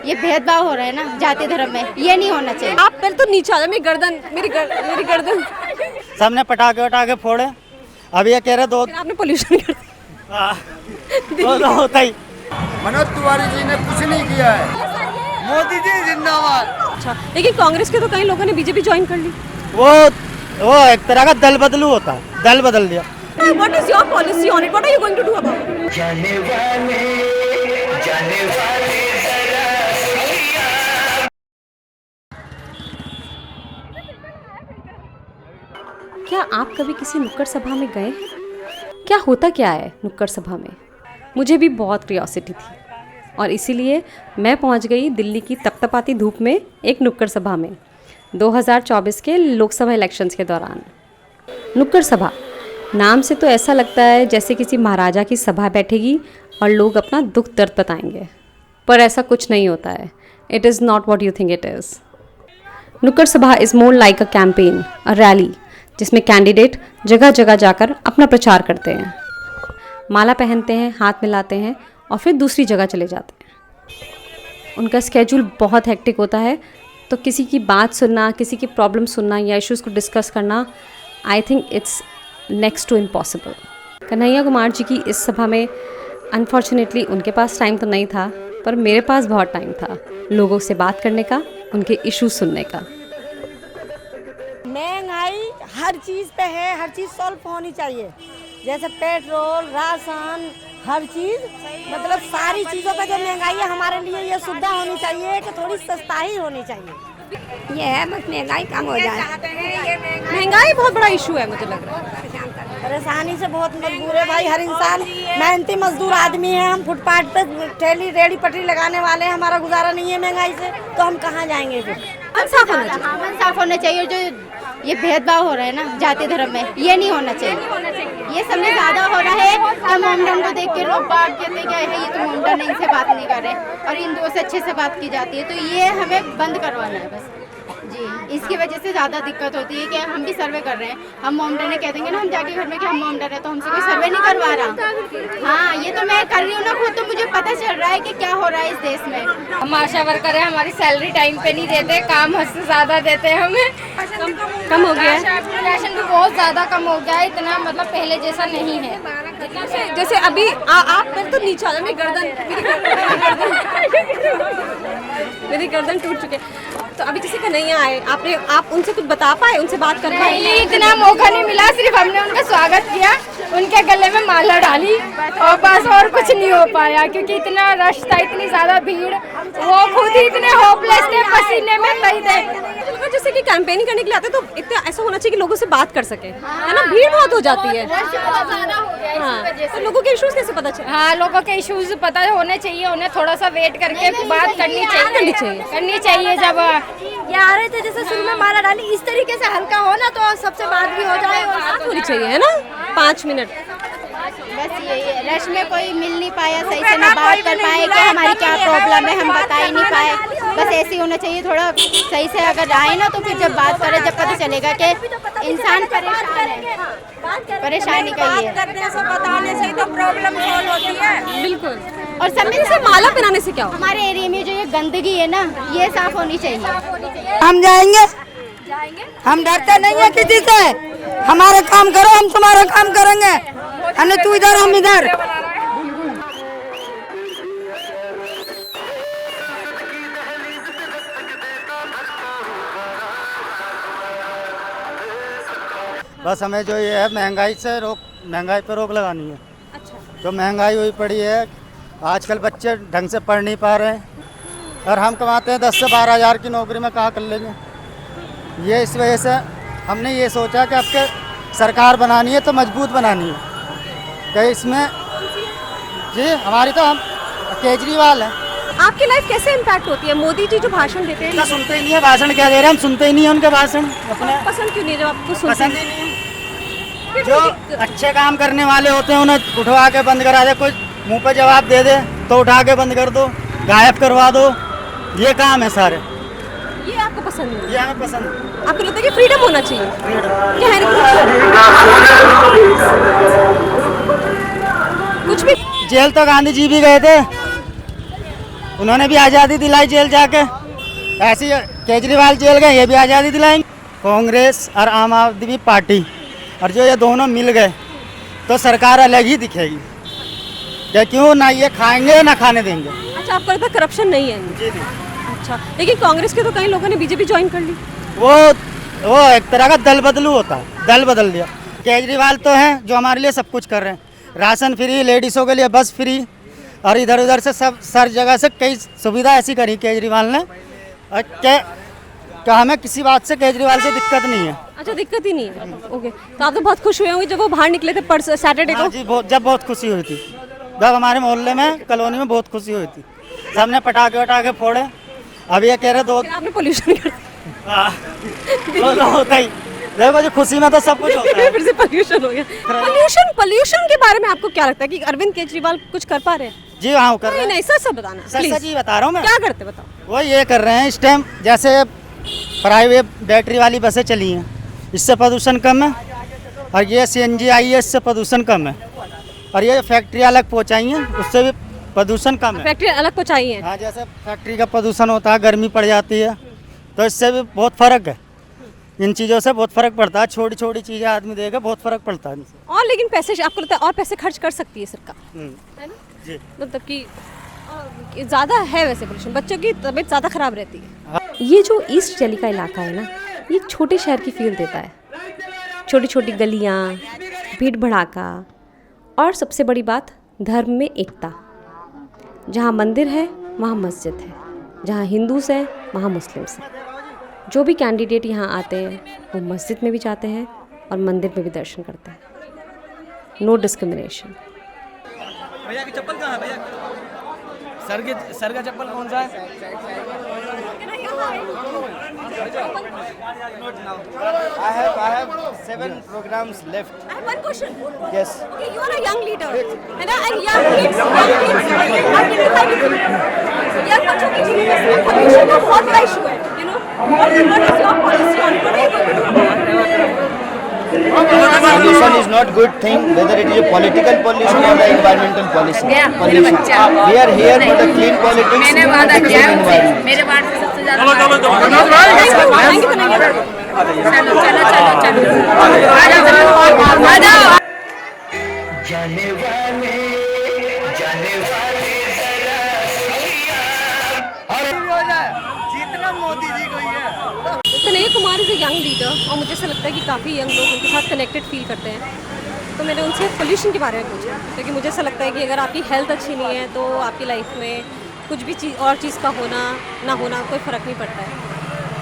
ये भेदभाव हो रहा है ना जाति धर्म में, ये नहीं होना चाहिए। आप पहले तो नीचे आ जाओ, मेरी गर्दन सबने पटाखे वटाखे फोड़े। अब ये कह रहे दो आपने पोल्यूशन कर तो होता ही। मनोज तिवारी जी ने कुछ नहीं किया है। मोदी जी जिंदाबाद। अच्छा, लेकिन कांग्रेस के तो कई लोगों ने बीजेपी ज्वाइन कर ली। वो एक तरह का दल बदलू होता है, दल बदल दिया। What is your policy on it? What are you going to do about it? क्या आप कभी किसी नुक्कड़ सभा में गए? क्या होता क्या है नुक्कड़ सभा में? मुझे भी बहुत क्यूरियोसिटी थी और इसीलिए मैं पहुंच गई दिल्ली की तपतपाती धूप में एक नुक्कड़ सभा में 2024 के लोकसभा इलेक्शंस के दौरान। नुक्कड़ सभा नाम से तो ऐसा लगता है जैसे किसी महाराजा की सभा बैठेगी और लोग अपना दुख दर्द बताएंगे, पर ऐसा कुछ नहीं होता है। It is not what you think it is. नुक्कड़ सभा is more like a campaign, a rally, जिसमें कैंडिडेट जगह जगह जाकर अपना प्रचार करते हैं, माला पहनते हैं, हाथ मिलाते हैं और फिर दूसरी जगह चले जाते हैं। उनका स्केड्यूल बहुत हेक्टिक होता है, तो किसी की बात सुनना, किसी की प्रॉब्लम सुनना या इश्यूज़ को डिस्कस करना, I think it's next to impossible. Kanhaiya Kumar ji की इस सभा में अनफॉर्चुनेटली उनके पास टाइम तो नहीं था, पर मेरे पास बहुत टाइम था लोगों से बात करने का, उनके इशू सुनने का। महंगाई हर चीज़ पे है, हर चीज़ सॉल्व होनी चाहिए, जैसे पेट्रोल, राशन, हर चीज़, मतलब सारी चीज़ों पे जो महंगाई है हमारे लिए ये सुविधा होनी चाहिए कि थोड़ी सस्ता ही होनी चाहिए। ये है बस महंगाई कम हो जाए। महंगाई बहुत बड़ा इशू है, मुझे लग रहा है। परेशानी से बहुत मजबूर है भाई, हर इंसान मेहनती मजदूर आदमी है। हम फुटपाथ पे ठेली रेड़ी पटरी लगाने वाले हैं, हमारा गुजारा नहीं है महंगाई से, तो हम कहाँ जाएंगे फिर? इंसाफ होना चाहिए, इंसाफ होना चाहिए। और जो ये भेदभाव हो रहा है ना जाति धर्म में, ये नहीं होना चाहिए। ये सब में ज़्यादा हो रहा है। हम मोमडन को देख के लोग बात कहते क्या है, ये तो मोमडन है, इनसे बात नहीं कर रहे, और हिंदुओं से अच्छे से बात की जाती है, तो ये हमें बंद करवाना है बस जी। इसकी वजह से ज़्यादा दिक्कत होती है कि हम भी सर्वे कर रहे हैं, हम मोमडन है कह देंगे ना हम जाके घर में कि हम मोमडन है, तो हमसे कोई सर्वे नहीं करवा रहा। हाँ, ये तो मैं कर रही हूँ ना खुद, तो मुझे पता चल रहा है कि क्या हो रहा है इस देश में। हम आशा वर्कर है, हमारी सैलरी टाइम पे नहीं देते, काम हद से ज़्यादा देते हैं हमें। कम हो गया है, राशन भी बहुत ज़्यादा कम हो गया है, इतना मतलब पहले जैसा नहीं है। जैसे अभी आप पहले तो नीचे आ जाओ, मेरी गर्दन टूट चुके। तो अभी जैसे कन्हैया आए, आप उनसे कुछ बता पाए, उनसे बात कर पाए? नहीं, इतना मौका नहीं मिला, सिर्फ हमने उनका स्वागत किया, उनके गले में माला डाली और बस, और कुछ नहीं हो पाया क्योंकि इतना रश था, इतनी ज़्यादा भीड़, वो खुद ही इतने होपलेस थे, पसीने में तई थे। जैसे कि कैंपेनिंग करने के लिए आते तो इतना ऐसा होना चाहिए कि लोगों से बात कर सके, है ना? भीड़ बहुत हो जाती है। हाँ, तो लोगों के इश्यूज कैसे पता चले? हाँ, लोगों के इश्यूज पता होने चाहिए, उन्हें थोड़ा सा वेट करके बात करनी चाहिए। जब ये आ रहे थे जैसे शुरू में माला डाली, इस तरीके से हल्का हो ना तो सबसे बात भी हो जाए और बात होनी चाहिए, है ना? 5 मिनट बस यही है। रश में कोई मिल नहीं पाया सही से, ना बात कर पाए कि हमारी क्या प्रॉब्लम है, हम बता ही नहीं पाए। बस ऐसे ही होना चाहिए, थोड़ा सही से अगर आए ना तो फिर जब बात करें जब पता चलेगा कि इंसान परेशान है, परेशानी का ही है। बताने से तो प्रॉब्लम सॉल्व होती है। बिल्कुल। और सब से माला पहनाने से क्या हो? हमारे एरिया में जो ये गंदगी है ना, ये साफ होनी चाहिए। हम जाएंगे, हम डरते नहीं है किसी से। हमारा काम करो, हम तुम्हारा काम करेंगे, अन्य तू इधर हम इधर। बस हमें जो ये है महंगाई पे रोक लगानी है। अच्छा। जो महंगाई हुई पड़ी है, आजकल बच्चे ढंग से पढ़ नहीं पा रहे हैं, और हम कमाते हैं 10 से 12 हज़ार की नौकरी में कहाँ कर लेंगे। ये इस वजह से हमने ये सोचा कि अब के सरकार बनानी है तो मजबूत बनानी है। तो इसमें जी हमारी तो हम केजरीवाल है। आपकी लाइफ कैसे इम्पैक्ट होती है? मोदी जी जो भाषण देते हैं, क्या सुनते ही नहीं है, भाषण क्या दे रहे हैं, हम सुनते ही नहीं है उनके भाषण। अपने पसंद क्यों नहीं जब आपको सुनते पसंद ही नहीं है। जो अच्छे काम करने वाले होते हैं उन्हें उठवा के बंद करा दे, कोई मुंह पे जवाब दे दे तो उठा के बंद कर दो, गायब करवा दो, ये काम है सारे। ये आपको पसंद नहीं? ये हमें पसंद है। आपको लगता है कि फ्रीडम होना चाहिए? क्या है कुछ भी? जेल तो गांधी जी भी गए थे, उन्होंने भी आज़ादी दिलाई जेल जाके, ऐसे केजरीवाल जेल गए, ये भी आज़ादी दिलाएंगे। कांग्रेस और आम आदमी पार्टी और जो ये दोनों मिल गए तो सरकार अलग ही दिखेगी। क्या क्यों ना ये खाएंगे ना खाने देंगे। अच्छा, आपको लगता है करप्शन नहीं है? जी जी। अच्छा, लेकिन कांग्रेस के तो कई लोगों ने बीजेपी ज्वाइन कर ली। वो एक तरह का दल बदलू होता है, दल बदल दिया। केजरीवाल तो हैं जो हमारे लिए सब कुछ कर रहे हैं, राशन फ्री, लेडीज़ों के लिए बस फ्री, और इधर उधर से सब सर जगह से कई सुविधा ऐसी करी केजरीवाल ने, और क्या हमें किसी बात से केजरीवाल से दिक्कत नहीं है। अच्छा, दिक्कत ही नहीं है। ओके, तो आप तो बहुत खुश हुए होंगे जब वो बाहर निकले थे सैटरडे को। हाँ जी, जब बहुत खुशी हुई थी, जब हमारे मोहल्ले में कॉलोनी में बहुत खुशी हुई थी, सबने पटाखे वटाखे फोड़े। अब ये कह रहे दो आपने पोल्यूशन कर होता ही, देखो जो खुशी में तो सब कुछ होता है। फिर से पोल्यूशन हो गया। पोल्यूशन के बारे में आपको क्या लगता है कि अरविंद केजरीवाल कुछ कर पा रहे हैं? जी हाँ, वो कर रहे हैं। नहीं, सच बताना। सच ही बता रहा हूँ मैं। क्या करते बताओ। वो ये कर रहे हैं इस टाइम, जैसे प्राइवेट बैटरी वाली बसें चली हैं, इससे प्रदूषण कम है, और ये CNG आई है, इससे प्रदूषण कम है, और ये फैक्ट्री अलग पहुँचाई हैं, उससे भी प्रदूषण कम है। फैक्ट्री अलग पहुँचाई है। हाँ, जैसे फैक्ट्री का प्रदूषण होता है, गर्मी पड़ जाती है, तो इससे भी बहुत फ़र्क है। इन चीज़ों से बहुत फ़र्क पड़ता है, छोटी छोटी चीज़ें आदमी देगा, बहुत फ़र्क पड़ता है इनसे। और लेकिन पैसे आपको लगता है और पैसे खर्च कर सकती है सरकार, है ना? जी। मतलब कि ज़्यादा है वैसे पोल्यूशन, बच्चों की तबीयत ज़्यादा ख़राब रहती है। ये जो ईस्ट दिल्ली का इलाका है ना, ये एक छोटे शहर की फील देता है। छोटी छोटी गलियाँ, भीड़ भड़ाका, और सबसे बड़ी बात धर्म में एकता। जहाँ मंदिर है वहाँ मस्जिद है, जहाँ हिंदूस है वहाँ मुस्लिम्स हैं। जो भी कैंडिडेट यहाँ आते हैं वो मस्जिद में भी जाते हैं और मंदिर में भी दर्शन करते हैं। No discrimination. भैया की चप्पल कहाँ है भैया? सर का चप्पल कौन सा है? I have 7 programs left. I have one question. Yes. Okay, you are a young leader, है ना? And young kids identify with you. Young बच्चों की जीवन में pollution का बहुत बड़ा issue है, you know. What is your policy on it? What are you going to do? Pollution is not good thing, whether it is a political pollution or the environmental pollution. We are here for the clean politics and the clean environment. मेरे ward में सबसे ज्यादा जितना मोदी जी को ही है। Kanhaiya Kumar is a young leader, और मुझे ऐसा लगता है कि काफ़ी यंग लोग उनके साथ कनेक्टेड फील करते हैं। तो मैंने उनसे पोल्यूशन के बारे में पूछा, क्योंकि मुझे ऐसा लगता है कि अगर आपकी हेल्थ अच्छी नहीं है तो आपकी लाइफ में कुछ भी चीज़ का होना ना होना कोई फ़र्क नहीं पड़ता है।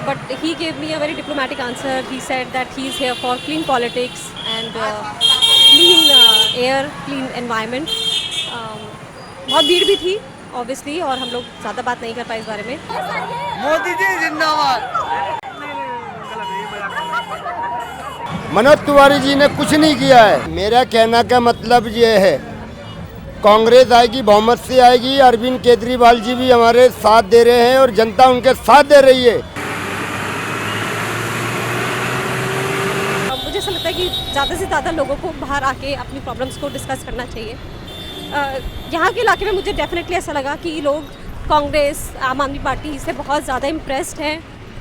But he gave me a very diplomatic answer. He said that he is here for clean politics and clean air, clean environment. बहुत भीड़ भी थी ऑब्वियसली, और हम लोग ज़्यादा बात नहीं कर पाए इस बारे में। मोदी जी जिंदाबाद। मनोज तिवारी जी ने कुछ नहीं किया है। मेरा कहना का मतलब ये है, कांग्रेस आएगी, बहुमत से आएगी। अरविंद केजरीवाल जी भी हमारे साथ दे रहे हैं और जनता उनके साथ दे रही है। मुझे ऐसा लगता है कि ज़्यादा से ज़्यादा लोगों को बाहर आके अपनी प्रॉब्लम्स को डिस्कस करना चाहिए। यहाँ के इलाके में मुझे डेफिनेटली ऐसा लगा कि लोग कांग्रेस, आम आदमी पार्टी से बहुत ज़्यादा इम्प्रेस्ड हैं,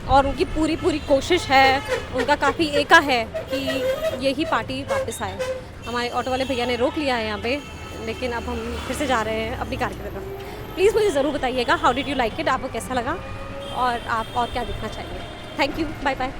और उनकी पूरी कोशिश है, उनका काफ़ी एका है कि यही पार्टी वापस आए। हमारे ऑटो वाले भैया ने रोक लिया है यहाँ पे, लेकिन अब हम फिर से जा रहे हैं अपनी कार की तरफ। प्लीज़ मुझे ज़रूर बताइएगा how did you like it, आपको कैसा लगा और आप और क्या देखना चाहिए। Thank you, bye bye.